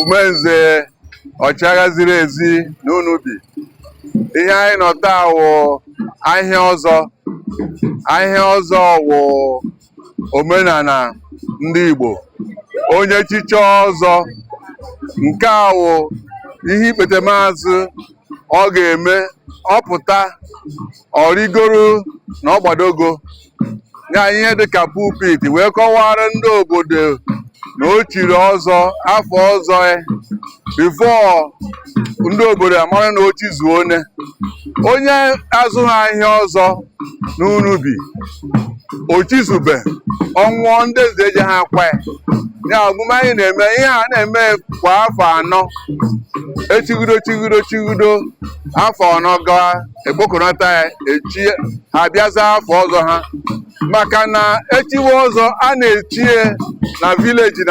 umenze ọchịagha ziri ezi na Unubi. Ihe anyị nọ taa wụ ahịa ọzọ. Ahịa ọzọ wụ omenala ndị Igbo. Onye chiche ọzọ, nke a wụ ihe ikpete maazị ọ ga-eme, ọpụta ọrịgoro na ọgbadogo ya ihe dịka pulpit wee kọwara ndị obodo na o chiri ọzọ afọ ọzọ bifo ndị obodo amara na o chizuo onye azụghị ahịa ọzọ na Unubi o chizube ọnwụọ ndị eze eji ha akwa ya ọmụme anyị na-eme ihe a na-eme kwa afọ anọ chigido afọ anọ gawa ekpokọnata ya echi ha bịaza afọ ọzọ ha maka na echiwe ọzọ a na-echie na vileji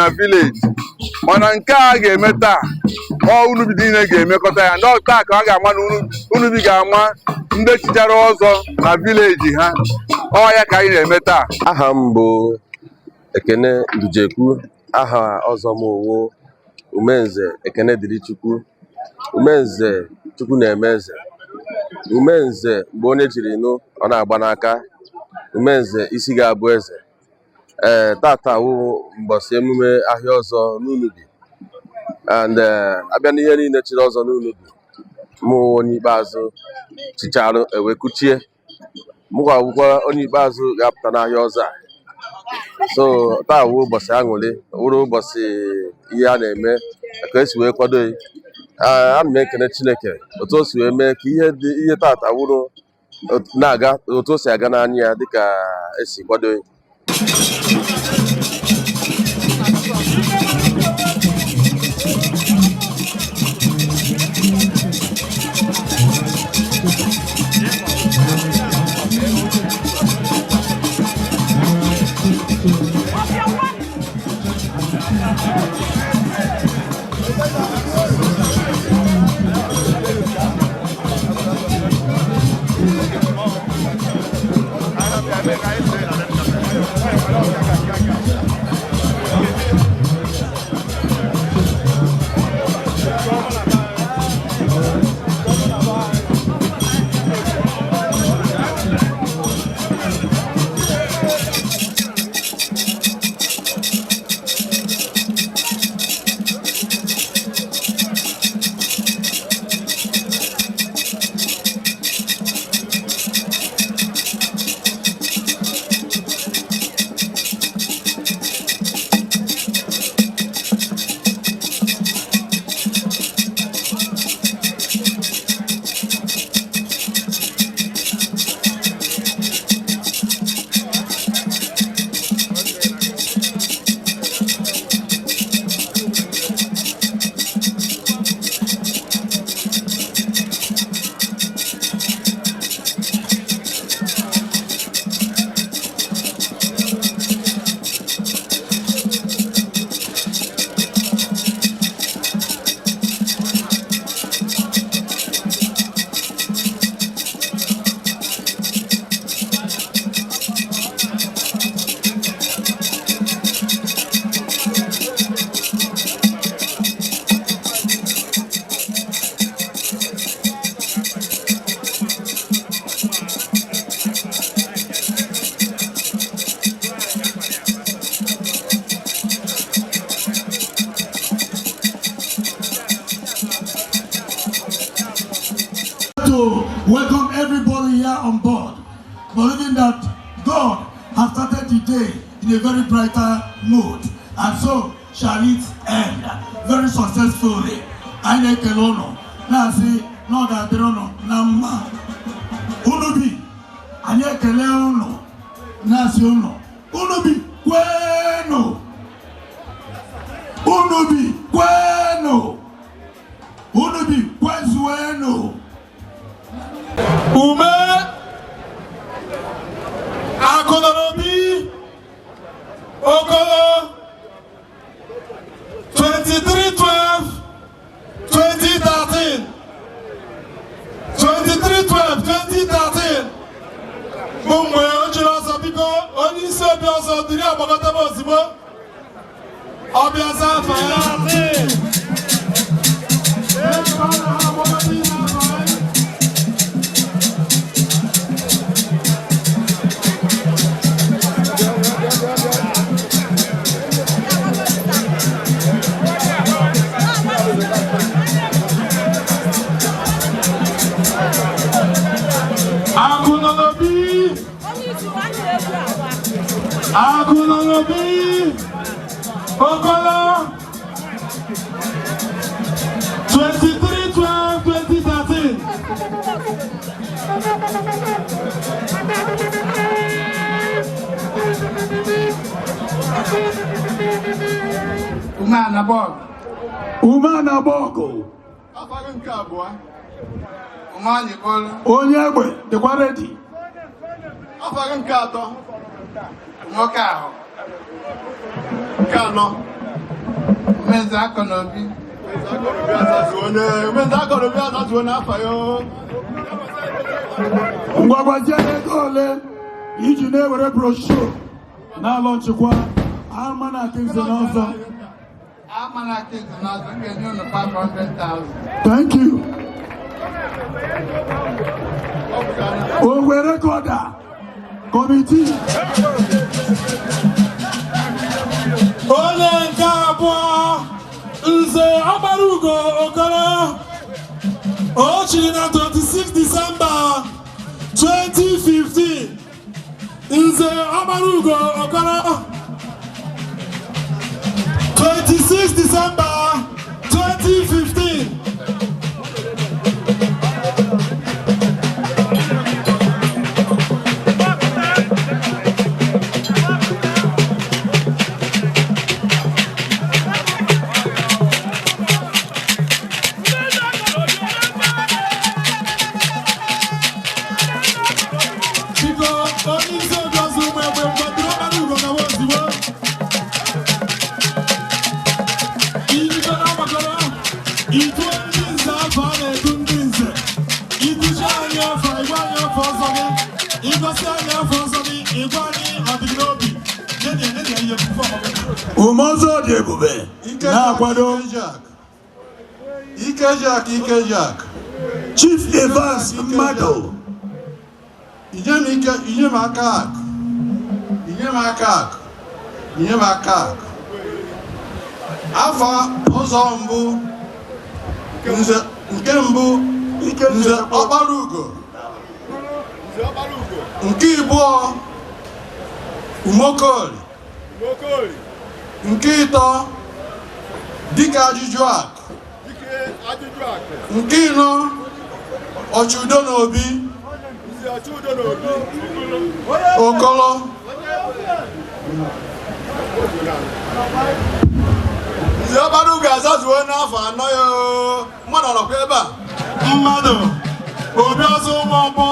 mana nke a ga-eme taa Unubi niile ga-emekọta ya ndị taa ka ọ ga-ama na Unubi ga-ama ndị chichara ọzọ na vileji ha ya ka anyị na-eme taa. Aha m bụ Ekene Ndujekwu, aha ọzọ m owo Umenze Ekene dịrị Chukwu. Umenze Chukwu na-eme eze. Umenze mgbe onye jiri nụ ọ na-agba n'aka. Umenze isi ga-abụ eze. Tata wụ mbọsị emume ahịa ọzọ n'Unubi and abịa n'ihe niile chiri ọzọ n'Unubi mụ onye ikpeazụ chicharụ ewe kuchie mụkwa akwụkwọ onye ikpeazụ ga-apụta n'ahịa ọzọ a. So taa wụ ụbọchị aṅụrị, wụrụ ụbọchị ihe a na-eme ka esi wee kwado ana m ekene Chineke otu o si wee mee ka ihe tata wụrụ na-aga otu o si aga n'anya ya dịka esi kwado. To welcome everybody here on board, believing that God has started the day in a very brighter mood, and so shall it end very successfully. I make a lono, Nancy, no that no Nama Unubi, I make a leono, Nancy Uno, Unubi, Bueno, Unubi, Bueno, Unubi, Bueno. Ume Akonobi Okolo 23/12/2013 23/12/2013 Mumwe Ojirosa Biko Onise Bioso Diri Abogotabo Ozigbo Obiasa Fayate Unubi, Okolo, 23/12/2013. Umana Bogo. Onye egbe dịkwa ready. Afọ nke atọ nwoke ahụ nke anọ Menze Akọnobi azazuo n'afọ ya. Ngwagwazie ego ole iji na-ewere broshuo na-alọ nchịkwa Almanaki Nze n'Ọzọ. Almanaki Nze n'Ọzọ ga-enye unu 500,000. Thank you. Owe recorder committee. Onye nke abụọ Nze Ọgbarugo Okoro, o chiri na 26 December 2015. Nze Ọgbarugo Okoro, 26 December 2015. Umozo dị ebube na-akwado Ikejak Chief Evans Mmadụ. Inye m aka akụ. Afọ ụzọ mbụ nke mbụ Nze Ọgbarugo, nke ịbụọ Umokoli, nke ịtọ Dike Ajụjụ Akụ, nke ịnọ Ọchụdo n'Obi Okolo. Nze Ọgbarugo azazuo n'afọ anọ ya. Mmadụ nọkwa ebe a. Mmadụ Obi ọzọ ụmụ ọgbọ.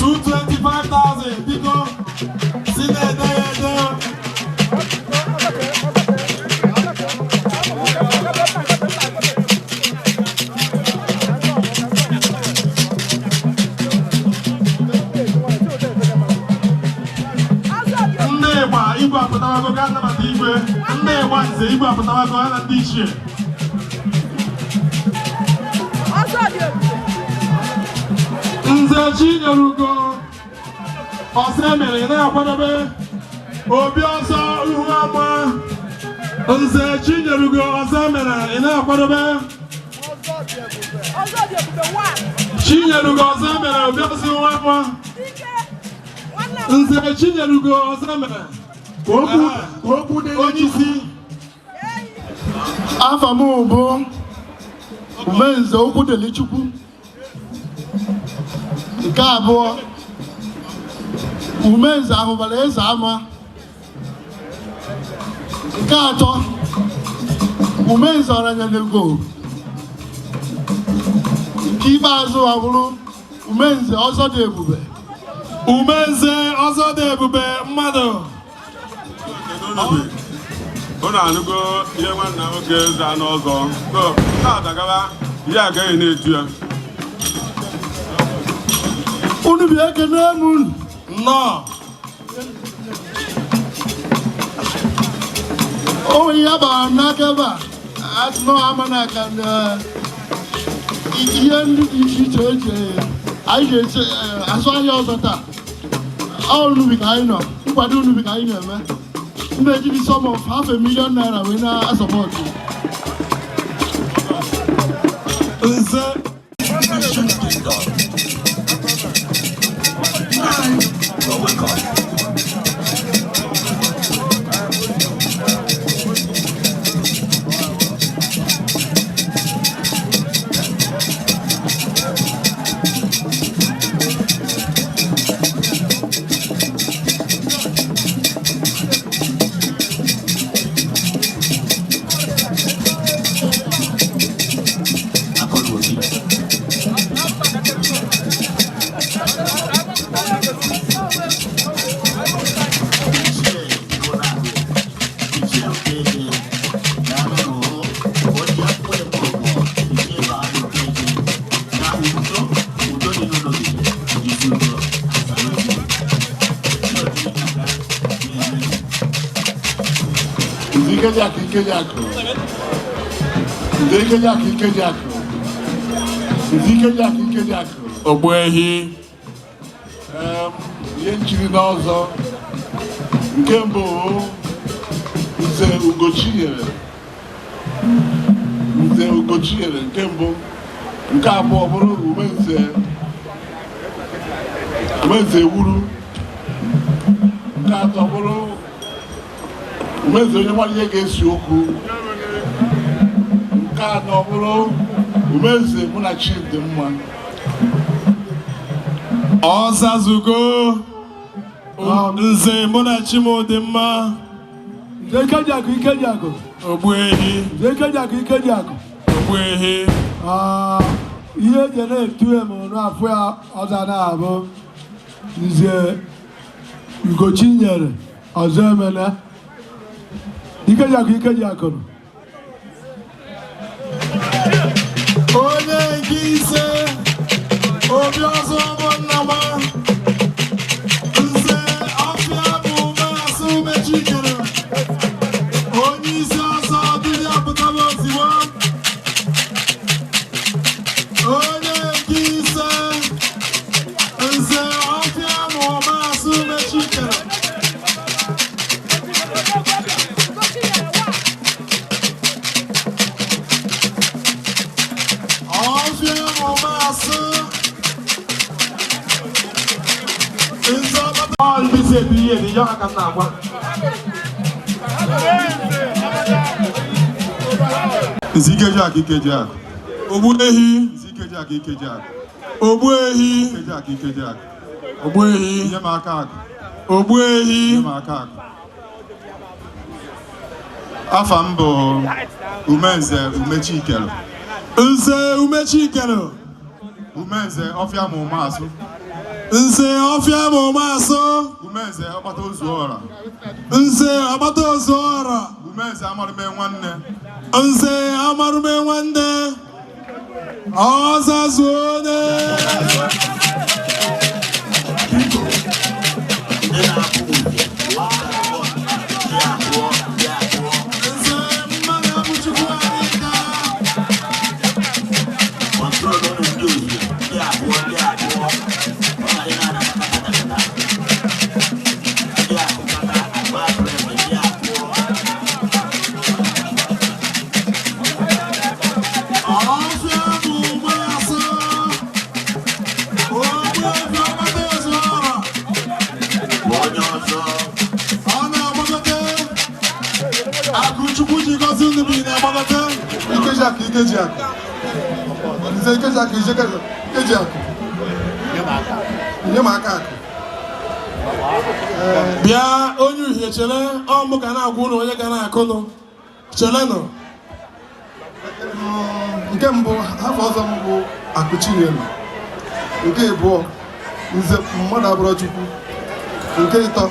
$225,000 biko si na-ede ya ede. Igwe apụtawago ga anabata igwe. Ndị ịgba Nze Igwe apụtawago ya na ndị ichie. Nze Chinyerugo Osemere na-akwadobe Obi ọzọ ihu ama. Nze Chinyerugo Osemere na-akwadobe Chinyerugo Osemere Obi ọzọ ihu ama. Nze Chinyerugo Osemere onye isi. Afa m bụ Umenze Okwudelichukwu. Nke abụọ Umenze Ahụbara Eze Ama. Nke atọ Umenze Ọranyelego. Nke ikpeazụ abụrụ Umenze Ọzọdị Ebube. Umenze Ọzọdị Ebube Mmadụ. Unu anụgo ihe nwanna nwoke eze anụ ọzọ na-adagara ihe agaghị na-etu ya. Unubi ekene mun. No. Oh, yaba nakeba. As no amana can Ian church. I just as I also that. All Nubi Kaino. Who are doing Nubi Kaino, man? Maybe the sum of $500,000 when I support you. You're welcome. Ogbehi. Yenchiri n'ọzọ nke mbụ Nze Ugochinyere nke mbụ nke abụọ bụrụ Umenze Ewuru nke atọ bụrụ Umenze onye nwere ihe ga-esi okwu nke anọ bụrụ Umenze mụ na chi dị mma Ọzazugo Nze mụ na chi m dị mma Nze Ikejiakụ Ogbehi Nze Ikejiakụ Ogbehi ihe eji na-etu emu n'afọ ya ọzọ na-abụ Nze Ugochinyere ọzọ emene Ikejiakụ onye nke ise obi ọzọ bụ nnama Nze Ọfịa bụ Maasị Umechikere onye isi ọzọ dịrị apụtaba ozigbo onye nke ise Nze Ọfịa bụ Maasị Umechikere Ọfịa bụ Maasị Nze ihe dị ya aka na-agwa Nze Ikejiakụ Ogbuehi Nze Ikejiakụ Ogbuehi Ogbuehi nye m aka akụ Ogbuehi nye m aka akụ afa m bụ Umenze Umechikere Nze Umechikere Umenze Ọfịa ma Ụmasụ Nze Ọfịa ma Ụmasụ Umenze Ọgbata Ozuọra Nze Ọgbata Ozuọra Umenze Amarume Nwanne Nze Amarume Nwanne Ọzazuone Ikejiakụ nye m aka akụ bịa onye uhie chere ọmụ ka na-agwa ụlọ onye ga na-akụnụ chelenụ nke mbụ afọ ọzọ m bụ Akụchinyere nke abụọ Nze Mmadụ Abụrọ Chukwu nke ịtọ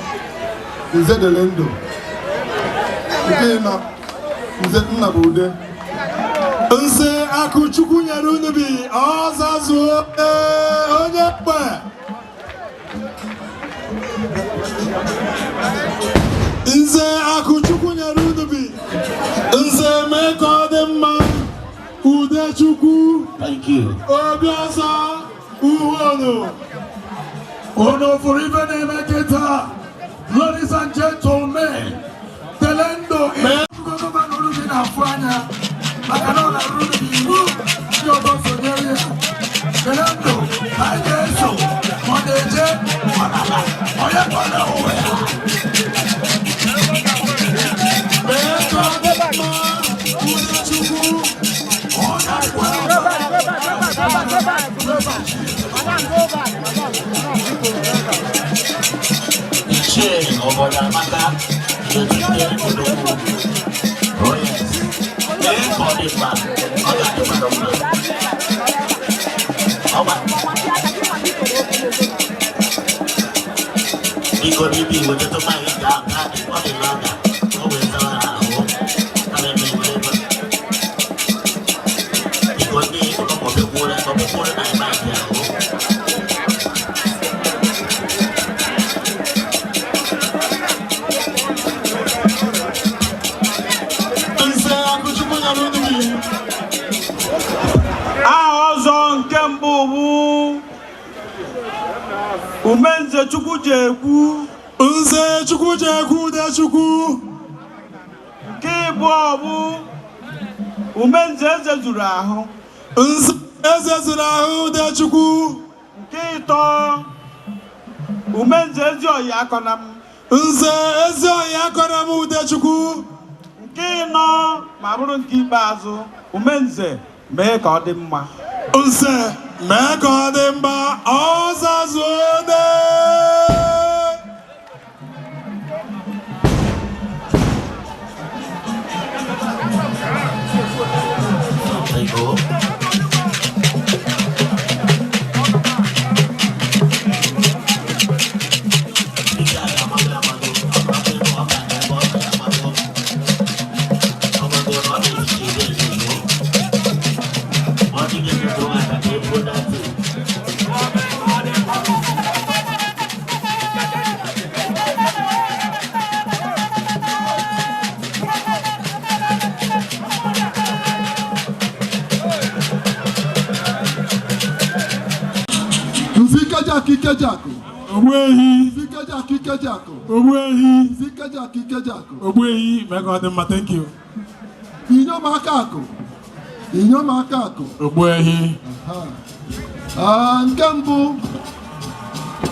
Nze Delendo nke ịnọ Nze Nnabude Nze Akụchukwu nyere Unubi Ọzazuo onye mgbe Nze Akụchukwu nyere Unubi. Nze Mekodimma Udechukwu. Thank you. Obiọzọ Uwonu. Ono for even a maketa. Ladies and gentlemen, Telendo is Unubi na Fanya. Makanona Unubi, your boss of area. Telendo, I guess so. Modeje, Oyakona Oya. Chain over the matter, oh yes, pay for this man, he could be with the mind down, not the body longer, always around. He could be of the water, of the water, and back there. Umenze Chukwujekwu. Nze Chukwujekwu Udechukwu. Nke ịbụọ bụ Umenze Eze zuru ahụ. Nze Eze zuru ahụ Udechukwu. Nke ịtọ Umenze Ezioyi Akọnam. Nze Ezioyi Akọnam Udechukwu. Nke ịnọ ma bụrụ nke ikpeazụ Umenze mee ka ọ dị mma. Nze mee ka ọ dị mma Ọzazuode. Kikejako. Ogbuehi. Kikejako. Ogbuehi. Kikejako. Ogbuehi. May God thank you. Inyomakako. Ogbuehi. Nke mbụ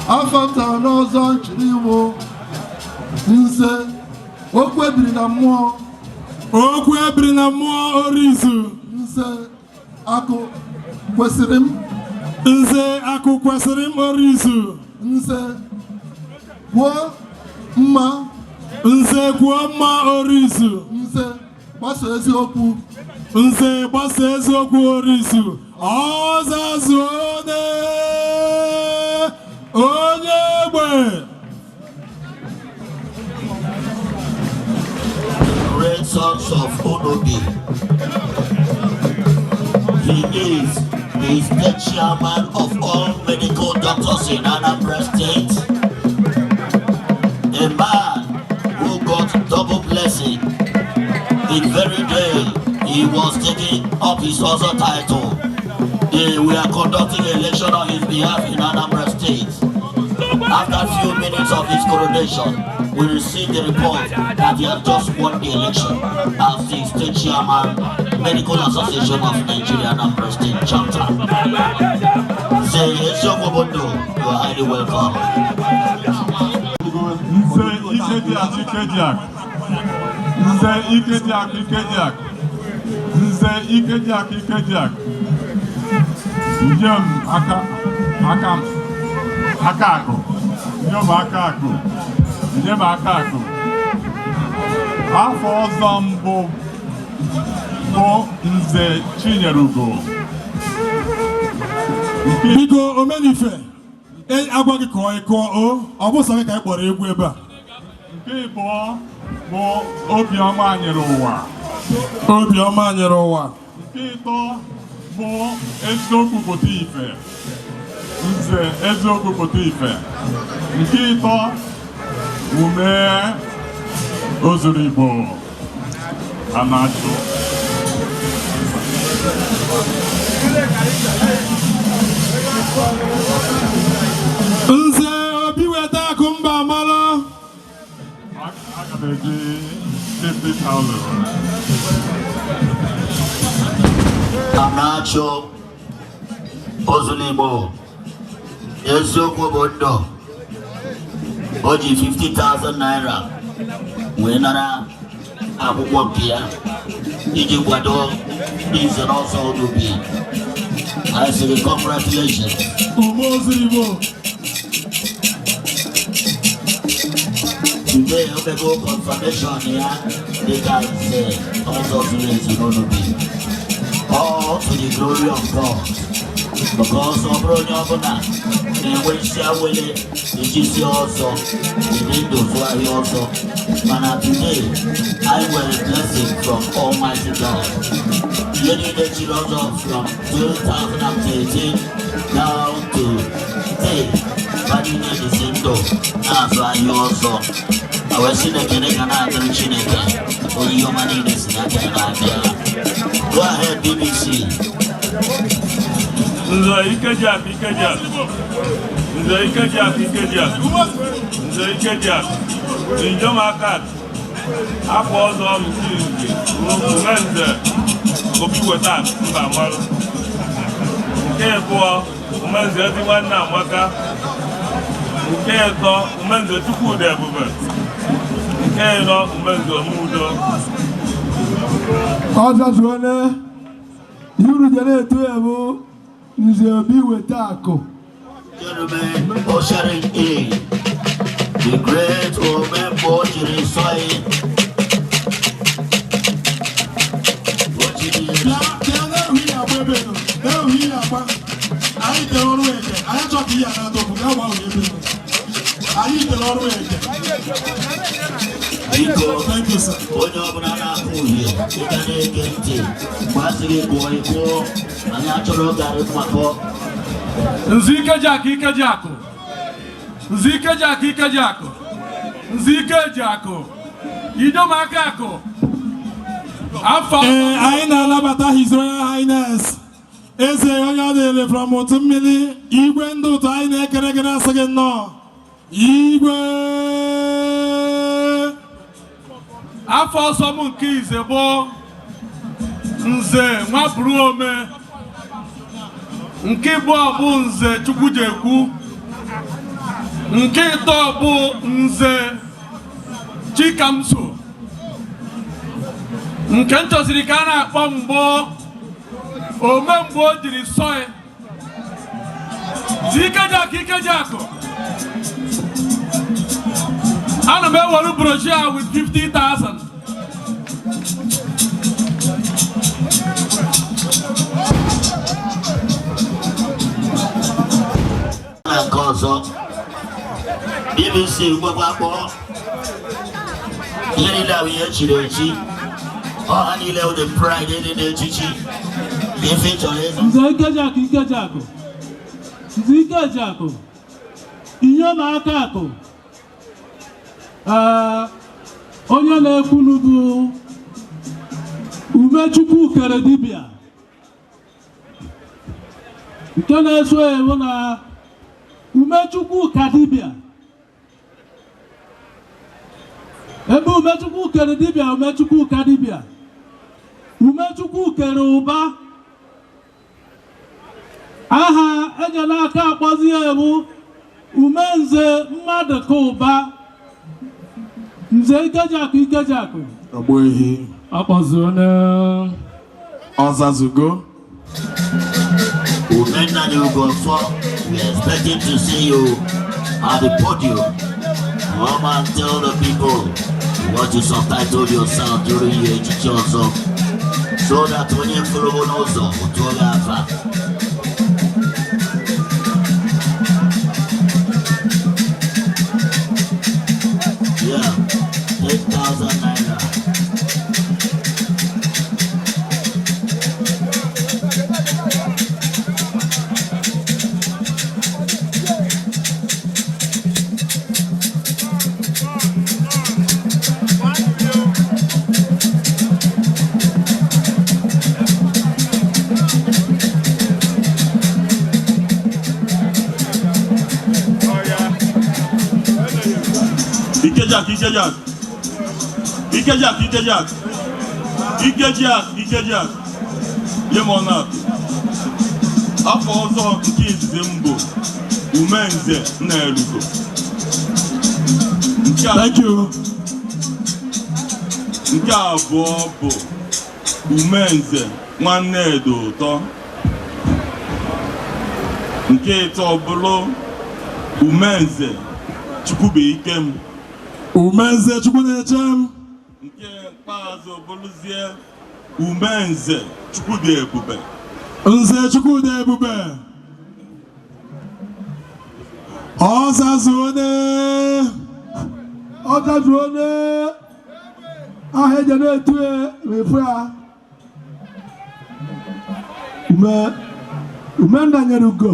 afọ m tara n'ọzọ nchiri iwu nze okwu ebiri na mmụọ. Okwu ebiri na mmụọ Orizu. Nze akụ kwesịrị m. Nze akụ kwesịrị m Orizu. Nze kwuo mma. Nze kwuo mma Orizu. Nze gbasa eziokwu. Nze gbasa eziokwu Orizu. Ọzazuode onye egbe. Great sons of Unubi. He is the chairman of all medical doctors in Anambra State. A man who got double blessing the very day he was taking up his other title. We are conducting an election on his behalf in Anambra State. After a few minutes of his coronation, we received the report that he has just won the election as the state chairman, Medical Association of Nigeria, Anambra State chapter. Say, yes, you are highly welcome. Njem akakụ. Afọ ọzọ mbụ bụ Nze Chinyerugo. Biko omenife agwa gị kọọ ịkọ ọ bụ sọ gị ka ị kpọrọ egwu ebe a. Nke ịbụọ bụ Obiọma nyere ụwa. Obiọma nyere ụwa. Nke ịtọ bụ eziokwu pụta ife. nze eziokwu pụta ife. Nke ịtọ ume ozuru Igbo Anacho. Nze obi weta akụ mba amala. Aga m eji 50,000. Anacho ozuru Igbo eziokwu bụ ndụ. O ji 50,000 naira wee nara akwụkwọ nke ya iji kwado n'ize n'ọzọ Unubi. I say congratulations. Today, we go confirmation here because also to Unubi. All to the glory of God. Because of Bronyabona, they will share with it. It is also the windows were also. And today, I will blessing from Almighty God. Leading the children from 2018 down to today. But you need the same door. That's why you also. I was in the Canadian Chineke. Or your money is not Go ahead, BBC. Nze Ikejak. Injomakat. Afọ ọzọ nke Umenze obi weta mba mmalụ. Nke abụọ Umenze ezi nwanne Amaka. Nke ịtọ Umenze Chukwudi Ebube. Nke ịnọ Umenze Omudo. Ọzọ zuone yuru jere eto ebo nze obi weta akụ. Gentlemen, ushering in the great woman Bojiri Soy. Thank you, sir. Nzike Jako. Idomaka Ako. Anyị na-anabata His Royal Highness Eze onye ọ dịrị from otu mmiri igwe ndị ụtọ anyị na-ekere gị na-asị gị nnọọ igwe. Afọ ọsọ m nke ize bụ Nze Nwaburuome. Nke ịbụọ bụ Nze Chukwujekwu. Nke ịtọ bụ Nze Chikamso. Nke nchọsiri ka a na-akpọ mbụ omemgbe o jiri soy. Ikejako. Ana m ewere brochure with 50,000. BBC gbogbo ihe niile ahụ ihe chiri echi ọha niile ụdị pride dị n'echichi ife chọrọ ịzụ. Nze Ikejako ihe na-aka akụ onye na-ekwunu bụ Umechukwu kere dibịa nke na-eso ewu na Umechukwu ka dibịa. Ebe Umechukwu kere dibịa Umechukwu ka dibịa. Umechukwu kere ụba. Aha enyela aka akpọzi ewu Umenze mmadụ ka ụba. Nze Ikejako ọgbọ ehi akpọzuone ọzazugo. Umenna Ugofo, we are expecting to see you at the podium. Come and tell the people what you subtitled yourself during your teaching also, so that when you follow also, yeah, 10,000 naira. Ikejak. Yemona. Afọ ọzọ nke izizi mbụ Umenze Nnelugo. Thank you. Nke abụọ bụ Umenze Nwannedo Ụtọ. Nke ịtọ bụrụ Umenze Chukwubuikem. Umenze Chukwubuikem. Nke ikpeazụ bụrụzie Umenze Chukwudebube. Nze Chukwudebube. Ọzazuone. Ahia jẹ́ n'etu efu ya. Ume Nnanyerugo.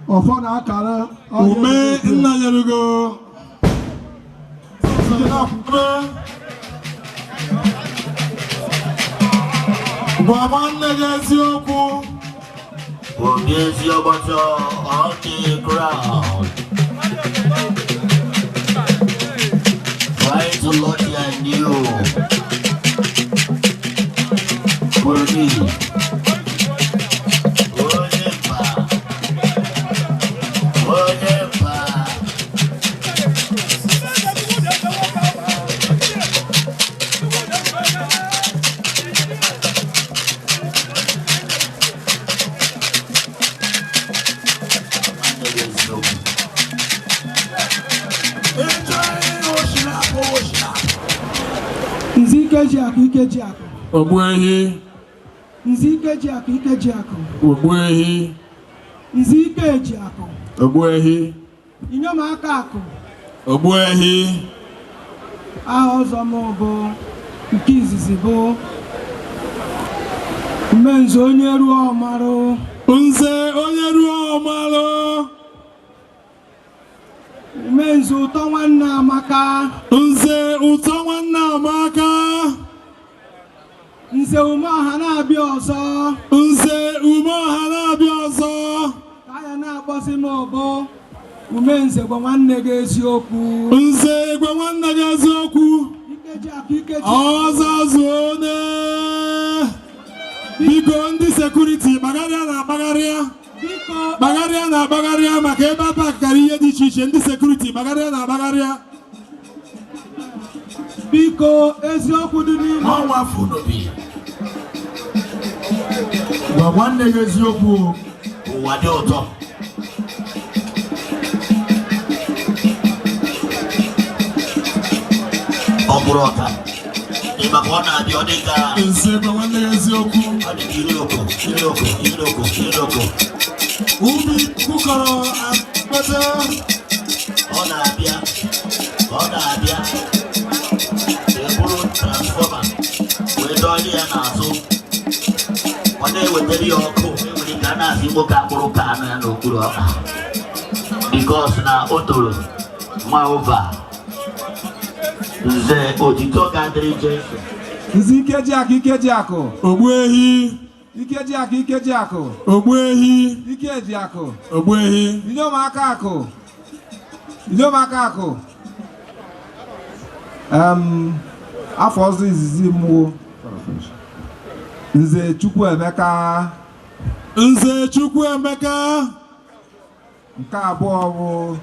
Ọfọ na akara. Ume Nnanyerugo. Gwamanne gị eziokwu. Obi eziokwu on the ground. Try to look at you. For me. Ikejiakụ. Ogbuehi. Nzi Ikejiakụ. Ogbuehi. Nzi Ikejiakụ. Ogbuehi. Inyom aka akụ. Ogbuehi. Aha ọzọ m bụ nke izizi bụ Umenze onye ruo ọmarụ. Nze onye ruo ọmarụ. Umenze ụtọ nwanne Amaka. Nze ụtọ nwanne Amaka. Nze ume ọha na-abịa ọzọ. Nze ume ọha na-abịa ọzọ. Ka ya na-akpọzi m ọbụ Umenze gwa nwanne gị eziokwu. Nze gwa nwanne gị eziokwu. Ikejiakụ. Ọzazuone. Biko ndị sekuriti gbagharịa na agbagharịa maka ebe apakara ihe dị iche iche. Ndị sekuriti gbagharịa na agbagharịa. Biko eziokwu dị n'ime ọnwa Unubi. Gwa nwanne gị eziokwu. Ụwa dị ụtọ. Ọ bụrụ ọka. Ịma ka ọ na-abịa ọ dị ka. Nze gwa nwanne gị eziokwu. Ọ dị ka iroko. Ubi kụkọrọ akpete. Ọ na-abịa. Eburu transfọma wee dọlie ya n'azụ. Ọ na-ewetara ya ọkụ. Enwere ka a na-asị nwoke akpụrụ ka anụ ya n'okpuru ọka. Bikos na o toro nwa ova. Nze otito ga-adịrị Jesu. Nze Ikejiakụ. Ogbuehi. Ikejiakụ. Ogbuehi. Ikejiakụ. Ogbuehi. Inyom aka akụ. Afọ ọzọ izizi mmụọ. Nze Chukwuemeka. Nke abụọ bụ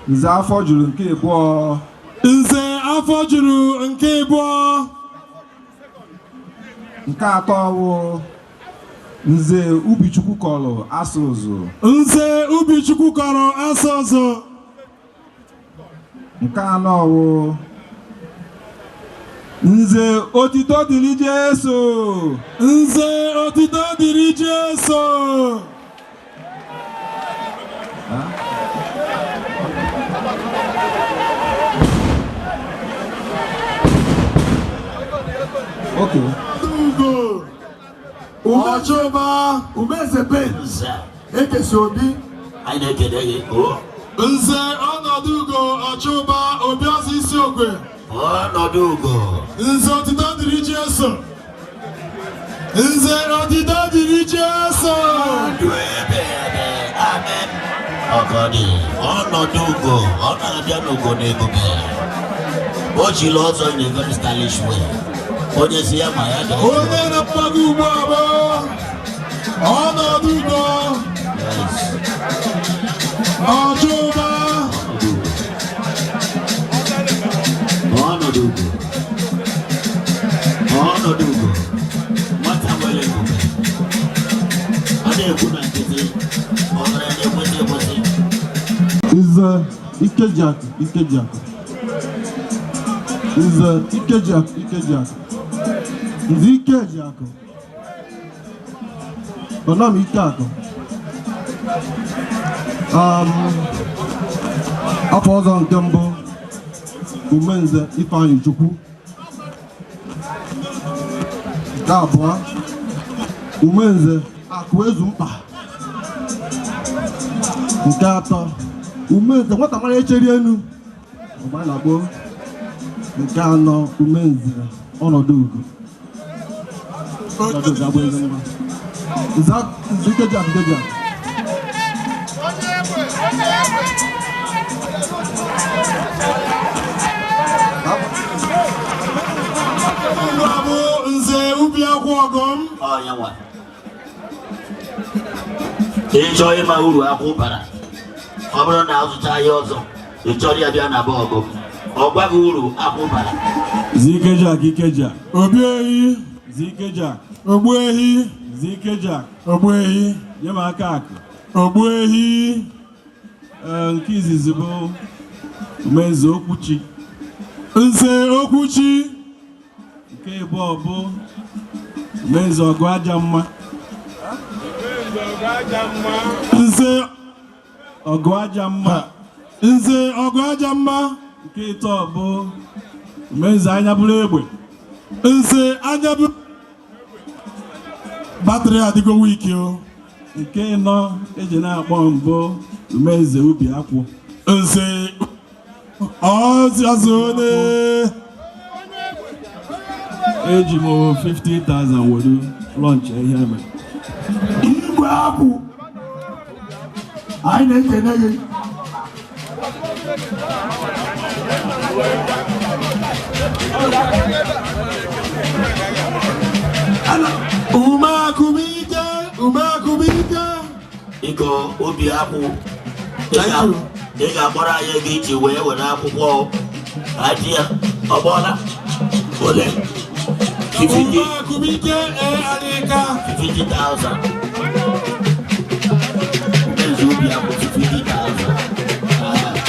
Nze afọ juru nke abụọ. Nke atọ bụ Nze Ubichukwu kọrọ asụzụ. Nke anọ bụ Nze otito dịrị Jesu. Okay. Ugo. Umechoba. Umenze Benz. Ekesi Obi. Anyị na-ekele gị. Nze ọnọdụ Ugo Ọchụba Obiọzọ Isiokwe. Ọnọdụ Ugo. Nze otito dịrị Jesu. Ndụ ebe amen. Ọgọdị ọnọdụ Ugo ọ na-abịa n'Ugo n'ebube. Ochi also in a very stylish way. Onye si ya ma ya do. Onye na padu baba. Ono dudo. Yes. Ajuba. Ono dudo. Ono dudo. Mata wele dudo. Ade kuna kiti. Omre ne kwete kwete. Is Ikejak. Is Ikejak. Is Ikejak. Onam Ikako. Afọ ọzọ nke mbụ Umenze Ifeanyi Chukwu. Nke abụọ Umenze Akụezu Mkpa. Nke atọ Umenze nwata mara echeri enu ọgbalagbo. Nke anọ Umenze ọnọdụ ugo. Ọnọdụ ugo abụ eze mma. Ikejak. Nze ubi akwụ ọgọm. Oh, ya nwa. Ịchọ ịma uru akwụ bara. Ọ bụrụ na azụcha ya ọzọ, ịchọrọ ya bịa na bọọgụ. Ọ gwaghị uru akwụ bara. Ikejak. Obi ehi. Ikejak. Ogbu ehi. Ikejak. Ogbu ehi. Nye m aka akụ. Ogbu ehi. Nke izizi bụ Umenze Okwuchi. Nze Okwuchi. Nke ịbụọ bụ Umenze Ọgụ Aja Mma. Nze Ọgụ Aja Mma. Nze Ọgụ Aja Mma. Nke ịtọ bụ Umenze Anya Bụrụ Egbe. Nze Anya Bụrụ batrị adịgo wiki o. Nke ịnọ eji na-akpọ mbụ Umenze Ubi Akwụ. Nze Ọzazone. Eji m 50,000 were lọnch ihe eme. Igwe akwụ anyị na-ekene gị. Umeakubike. Iko Ubi Akwụ. Ị ga-agbara anyị ego iji wee were akwụkwọ adịya ọgbọla ole 50,000. Umenze Ubi Akwụ 50,000.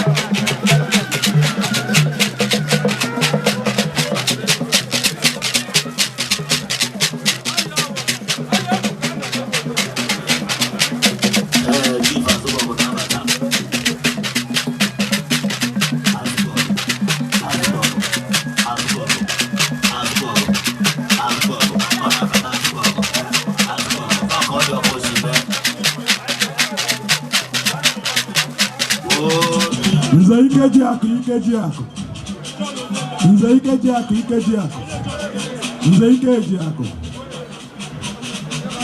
Nze Ikejak.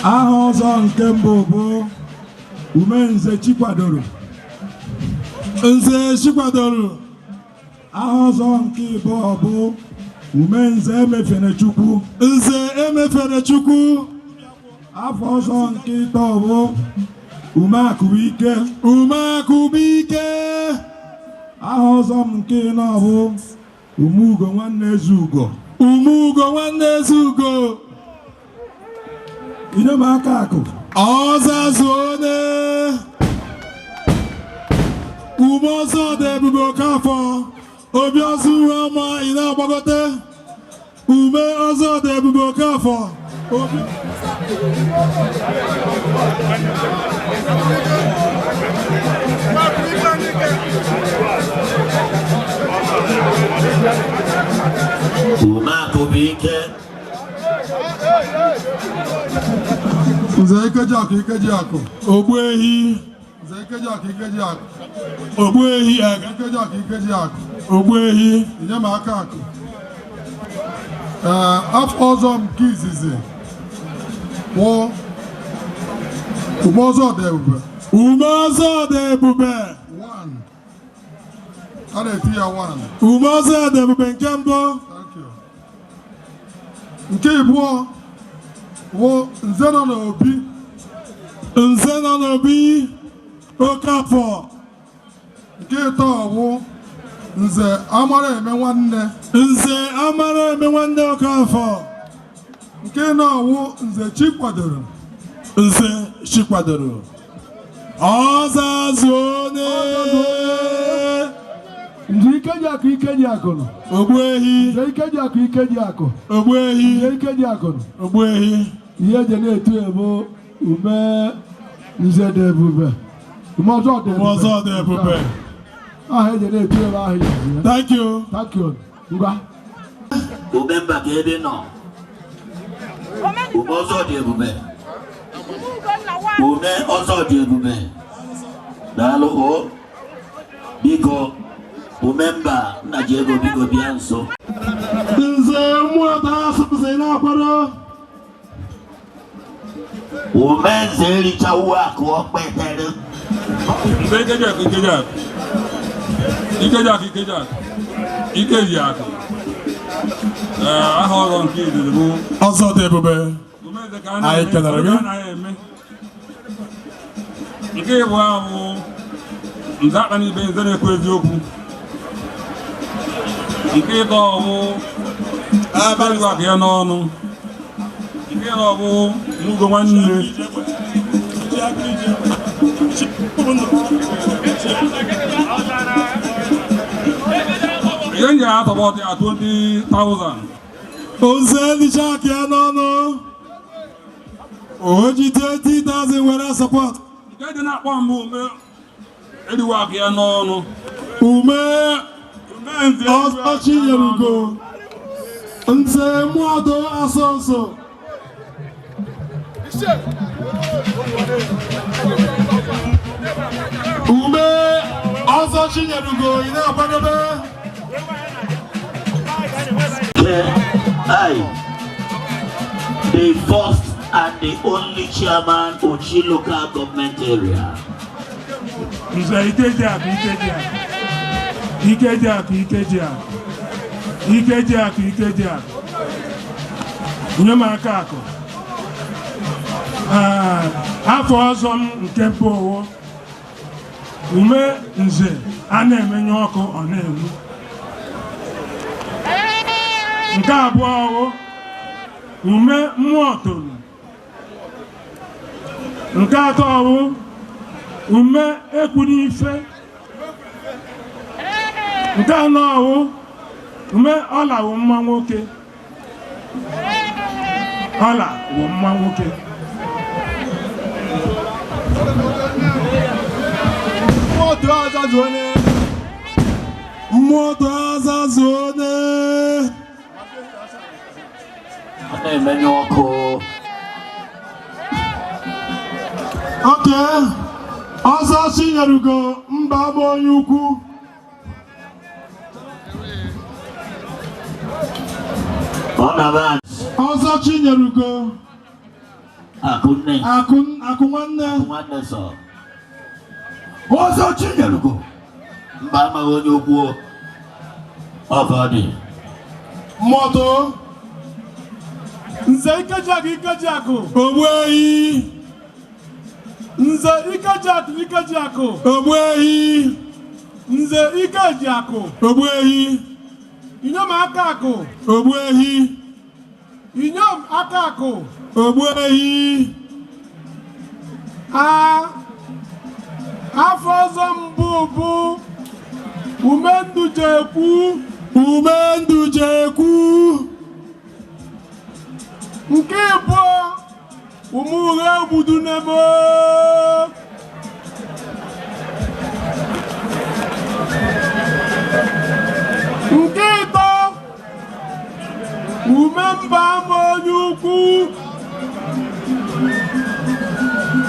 Aha ọzọ nke mbụ bụ Umenze Chikwadoro. Nze Chikwadoro. Aha ọzọ nke ịbụọ bụ Umenze Emefenechukwu. Nze Emefenechukwu. Afọ ọzọ nke ịtọ bụ Umeakubike. Aha ọzọ nke ịnọ bụ Umugo Nwanne Ezugo. Ine m aka akụ. Ọzazone. Ume ọzọ dị Ebube Okafọ. Obi ọzọ uwe ọma ị na-agbagote. Ume ọzọ dị Ebube Okafọ. Umeakubike. Nze Ikejak. Ogbu ehi. Nze Ikejak. Ogbu ehi. Ikejak. Ogbu ehi. Nye m aka akụ. Afọ ọzọ nke izizi bụ Ume ọzọ dị Ebube. a na-eti ya one. Ume ọzọ dị ebube nke mbụ. Thank you. Nke abụọ wụ nze nọ n'obi. Nze nọ n'obi Okafọ. Nke ịtọ wụ nze amara eme nwanne. Nze amara eme nwanne Okafọ. Nke na-awụ nze Chikwadoro. Nze Chikwadoro. Ọzazuone. Nze Ikejiakụ Ikejiakụ. Ogbuehi. Nze Ikejiakụ Ikejiakụ. Ogbuehi. Nze Ikejiakụ. Ogbuehi. Ihe eji na-etu ebo ume nze dị ebube. Ume ọzọ dị ebube. Ume ọzọ dị ebube. Aha eji na-etu ebe ahụ ya. Thank you. Thank you. Ngwa. Umemba ka ebe nọ. Ume ọzọ dị ebube. Ume ọzọ dị ebube. Daalụ o. Biko, Umemba nna ji ego biko bịa nso. Nze mmụọta asụsụ na-akwado. Umenze erichawo akụ ọkpetere. Ikejiakụ. Aha ọzọ nke izizi bụ ọzọ dị ebube. Anyị kelere gị. Nke ịbụ ahụ nze aka n'ibe nze na-ekwu eziokwu. Nke ịtọ bụ abịaghị aka ya n'ọnụ. Nke ịtọ bụ n'ugo nwanne. Ihe nje atọbọtị ya 20,000. Nze licha aka ya n'ọnụ. O ji 20,000 were support. Nke dị na-akpọ mbụ ume eriwe aka ya n'ọnụ. Ume ọzọ Chinyerugo. Nze Mụado Asọsọ. Ume ọzọ Chinyerugo ị na-akwadobe. The first and the only chairman Ochi local government area. Nze Ikejiakụ Ikejiakụ. Ikejiakụ Ikejiakụ. Ikejiakụ Ikejiakụ. Nye m aka akụ. Afọ ọzọ m nke mpụ owo. Ume nze a na-emenye ọkụ ọ na-enwu. Nke abụọ ọwụ ume mmụọ toro. Nke atọ ọwụ ume ekwuru ife. Nke anọ ọwụ ume ọla wụ mma nwoke. Ọla wụ mma nwoke. Mmụọ Azazuone. Ọ na-emenye ọkụ. Okay. Ọzọ Chinyerugo mba bụ onye ukwu. Ọ na-aba. Ọzọ Chinyerugo. Akụnne. Akụ nwanne. Nwanne sọ. Ọzọ Chinyerugo. Mba amaghị onye ukwu. Ọkọ dị. Moto. Nze Ikejiakụ Ikejiakụ. Ogbuehi. Nze Ikejiakụ Ikejiakụ. Ogbuehi. Nze Ikejiakụ. Ogbuehi. Inyom aka akụ. Ogbuehi. Inyom aka akụ. Ogbuehi. Afọ ọzọ mbụ bụ Umendujekwu. Umendujekwu. Nke ịbụ Umughe Egbudunemo. Nke ịtọ Umemba ama onye ukwu.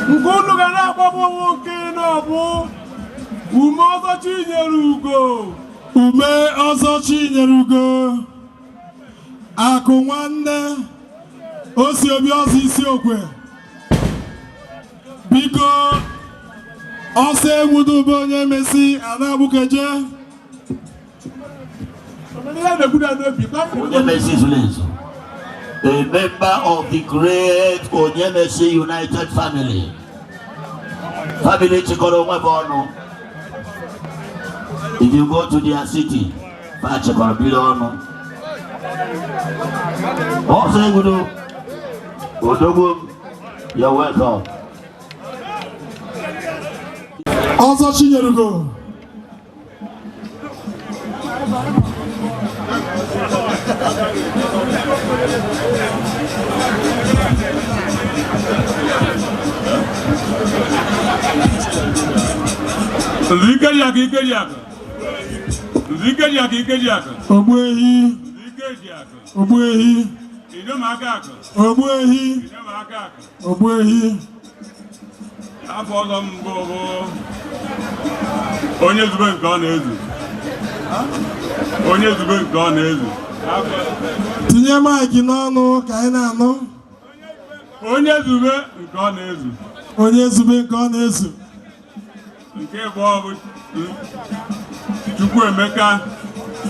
Nke unu ga na-akpọbụ nwoke n'ọbụ ume ọzọ Chinyerugo. Ume ọzọ Chinyerugo. Akụ nwanne. Osi obi ọzọ isi okwe. Biko ọsọ egwudu bụ onye mesi ana abụkeje. A member of the great Onyemesi United family. Family Chikoro Mabono. If you go to their city, Pachakarbilono. Also, you're welcome. Also, Chinyarugo. Obuehi. Onye zube nke ọ na-ezu. Onye zube nke ọ na-ezu. Tinye maịkị n'ọnụ ka anyị na-anụ. Onye zube nke ọ na-ezu. Onye zube nke ọ na-ezu. Nke bụ Chukwuemeka.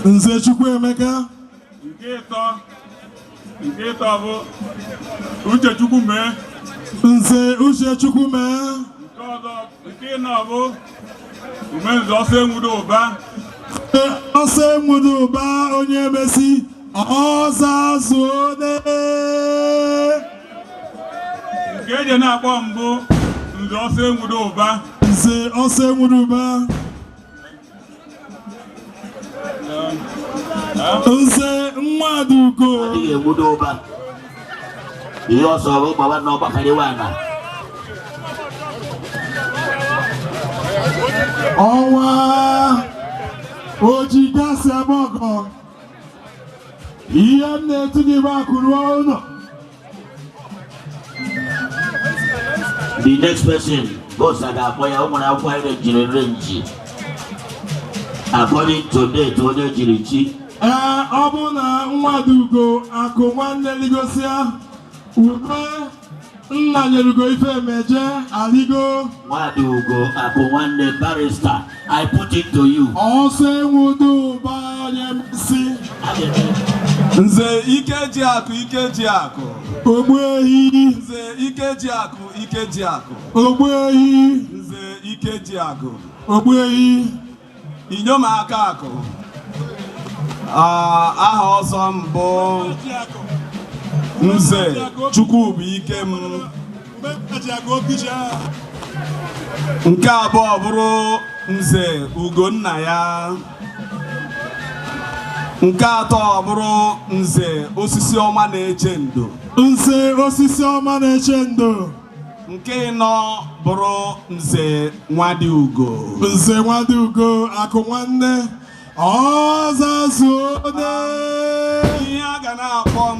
Nze Chukwuemeka. Nke ịtọ bụ Uche Chukwumee. Nze Uche Chukwumee. Nke ịnọ bụ Umenze ọsọ enwudo ụba. Ọsọ enwudo ụba onye emesi ọzazuone. Nke eje na-akpọ mbụ Nze ọsọ enwudo ụba. Nze ọsọ enwudo ụba. Nze Nwadugo. Adịghị enwudo ụba. Ihe ọsọ bụ gbaba n'ọgbakọrị nwaanyị. Ọnwa oji gasị agbọgọ. Ihe m na-etu gị bụ akụrụ ụlọ. The next person goes to the boy. I want to acquire a range. According to date, onye jirichi. Ọ bụ na Nwadugo akụ nwanne ligosia ume nna nyerugo ife emeje aligo. Nwadugo akụ nwanne barrister. I put it to you. Ọsọ enwudo ụba onye msi. Nze Ikeji akụ Ikeji akụ. Ogbuehi. Nze Ikeji akụ Ikeji akụ. Ogbuehi. Nze Ikeji akụ. Ogbuehi. Inyom aka akụ. Aha ọzọ mbụ Nze Chukwubuikem. Nke abụọ bụrụ Nze Ugonnaya. Nke atọ bụrụ Nze Osisi Ọma na-eche ndo. Nze Osisi Ọma na-eche ndo. Nke ịnọ bụrụ Nze Nwadugo. Nze Nwadugo akụ nwanne ọzazuone. Ihe a ga na-akpọ m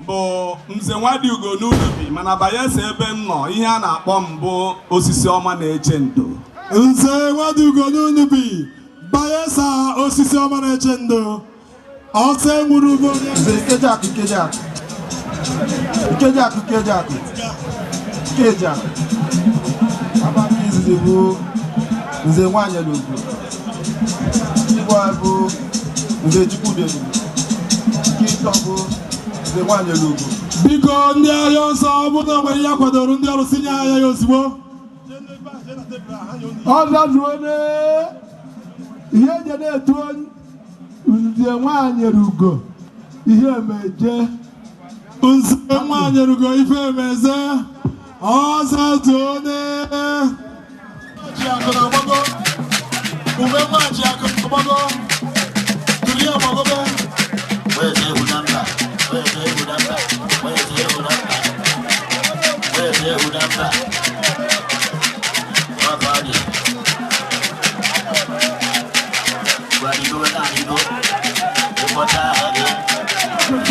bụ Nze Nwadugo n'Unubi, mana Bayelsa ebe m nọ ihe a na-akpọ m bụ Osisi Ọma na-eche ndo. Nze Nwadugo n'Unubi, Bayelsa Osisi Ọma na-eche ndo. Ọsọ enwuru bụ Nze Ikeji akụ Ikeji akụ. Ikeji akụ Ikeji akụ. Ikeji akụ. Abaka izizi bụ Nze Nwanyelugo. Igwe bụ Nze Chukwudelu. Nke ịtọ bụ Nze Nwanyelugo. Biko ndị ahịa ọsọ ọ bụ na nwere ya kwadoro ndị ọrụ sinye ahịa ya ozugbo. Ọzazuone ihe eji na-etu Nze Nwanyelugo ihe emeje. Nze Nwanyelugo ife emeze ọzazuone.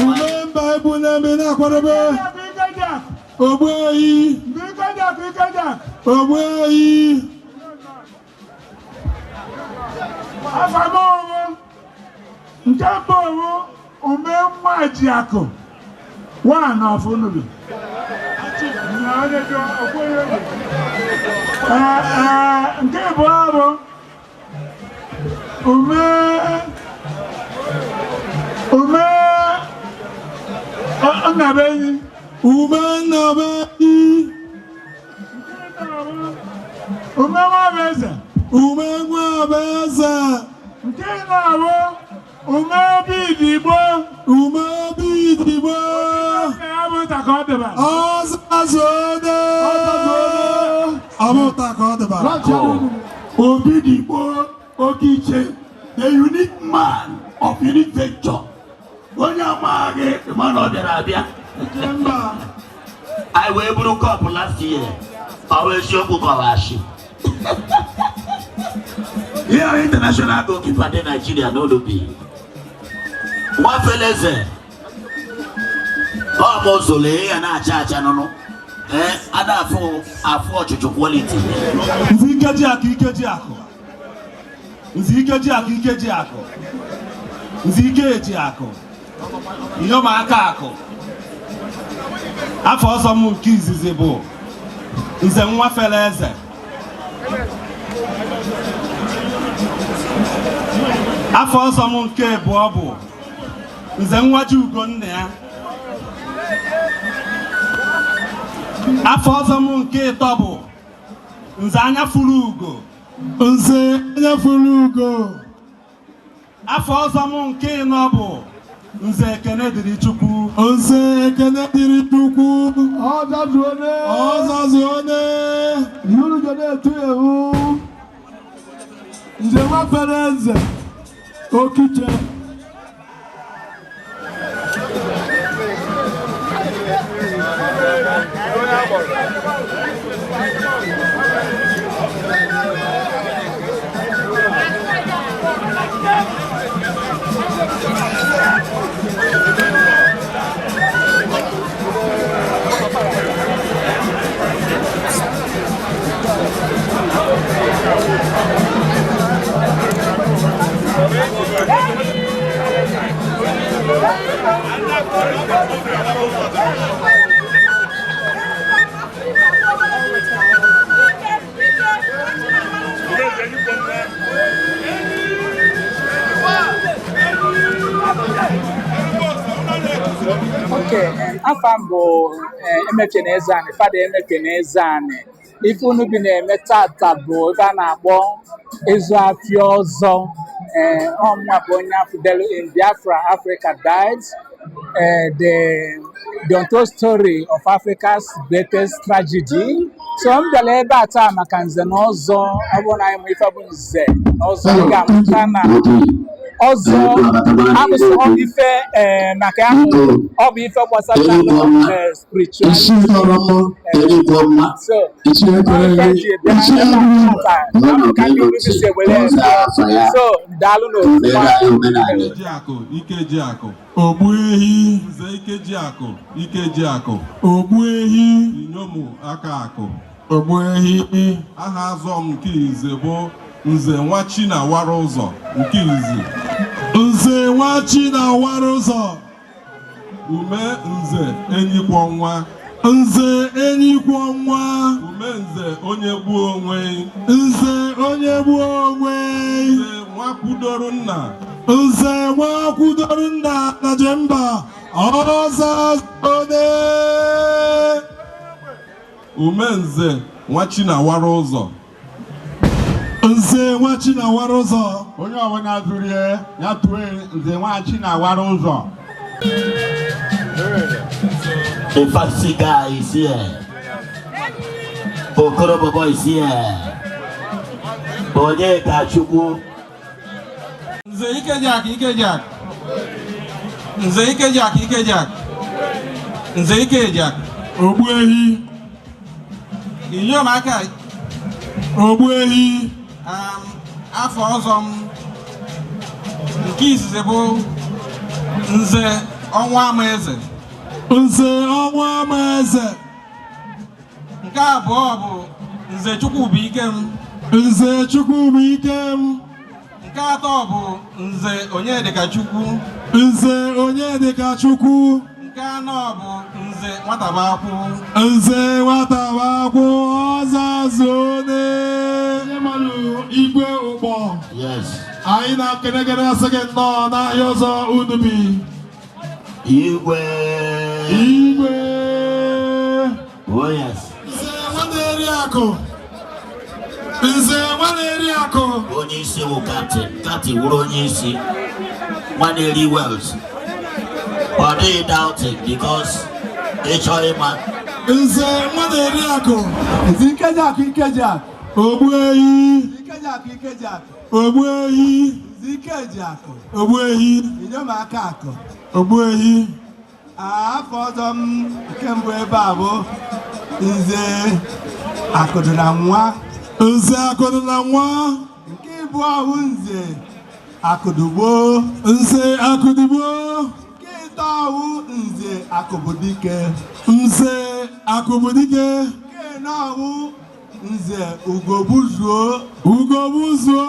Umemba ebu na-eme na-akwadobe. Ogbuehi. Ogbuehi. Afamowo nke mbụ Umemma Jiakụ one of Unubi. Nke abụọ bụ Umenabenyi. Umenabenyi. Umewabeza. Umewabeza. Nkenabo. Umebidibo. Umebidibo. Abutakadeba. Azazode. Abutakadeba. Obidibo Okiche, the unique man of unique venture. Onyamage, the man of the Arabia. I were broke up last year. I will show Bukawashi. Here, international goalkeeper in Nigeria, no Unubi. One fellas, almost Ole and Achano. Other for afford quality. Nzike iyo maka akụ afọ ọzọ m nke izizi bụ nze nwa fere eze afọ ọzọ m nke abụọ bụ nze nwa ji ugo nne ya afọ ọzọ m nke ịtọ bụ nze anya furu ugo afọ ọzọ m nke ịnọ bụ nze ekene dịrị Chukwu ọzazuone yuru jode etu ewu nze nwa fere eze Okiche Okay, afam bụ emekene ezani, fada emekene ezani. Ife Unubi na-eme tata bụ ife a na-akpọ ezu afịa ọzọ. Ọmụma bụ onye Fidel in Biafra, Africa died. The untold story of Africa's greatest tragedy. So m bịara ebe a taa maka nze na ọzọ, ọ bụrụ na anyị mụ ife bụ nze na ọzọ, ị ga-amụta na ọzọ abụsị ọ bụ ife maka ahụ ọ bụ ife gbasara spirituality. So daalụ Ikejiakụ Ogbuehi Nze Ikejiakụ Ogbuehi Inyomu Akaakụ Ogbuehi. Aha azọ m nke ize bụ Nze nwa Chinawara ụzọ nke izi. Nze nwa Chinawara ụzọ. Ume Nze Enyikwo nwa. Nze Enyikwo nwa. Ume Nze onye gbuo onwe. Nze onye gbuo onwe. Nze nwa kwudoro nna. Nze nwa kwudoro nna na Jemba Ọzazode. Ume Nze nwa Chinawara ụzọ. Nze nwa Chinawara ụzọ. onye ọbụla zuru ya tue nze nwa Chinawara ụzọ. The fancy guy is here. Okorobobo is here. Bonye Kachukwu. Nze Ikejiakụ. Nze Ikejiakụ. Nze Ikejiakụ. Ogbuehi. Inyom aka. Ogbuehi. Afọ ọzọ m nke izizi bụ Nze ọnwa Amaeze. Nze ọnwa Amaeze. Nke abụọ bụ Nze Chukwubuikem. Nze Chukwubuikem. Nke atọ bụ Nze Onyedikachukwu. Nze Onyedikachukwu. Nke anọ bụ Nze Nwatabakwu. Nze Nwatabakwu Ọzazone. Igwe ụgbọ. Yes. Anyị na-akenegere asị gị nnọọ n'ahịa ọzọ Unubi. Igwe. Igwe. Oh yes. Nze Nwaneri Ako. Onyeisi wụ Captain wụrụ onyeisi. Nwaneri Wells. But they doubt it because HOA. Nze Nwaneri Ako. Ikeja. Ogbuehi. Ikeja. Ogbuehi. Ikeja. Ogbuehi. Inyomaka Ako. Ogbuehi. Afọ ọzọ m nke mbụ ebe a bụ Nze Akụdụla nwa. Nze Akụdụla nwa. Nke ịbụ ahụ Nze Akụdụgbo. Nze Akụdụgbo. Nke ịtọ ahụ Nze Akụbụdike. Nze Akụbụdike. Nke ịnọ ahụ Nze Ugobuzuo. Ugobuzuo.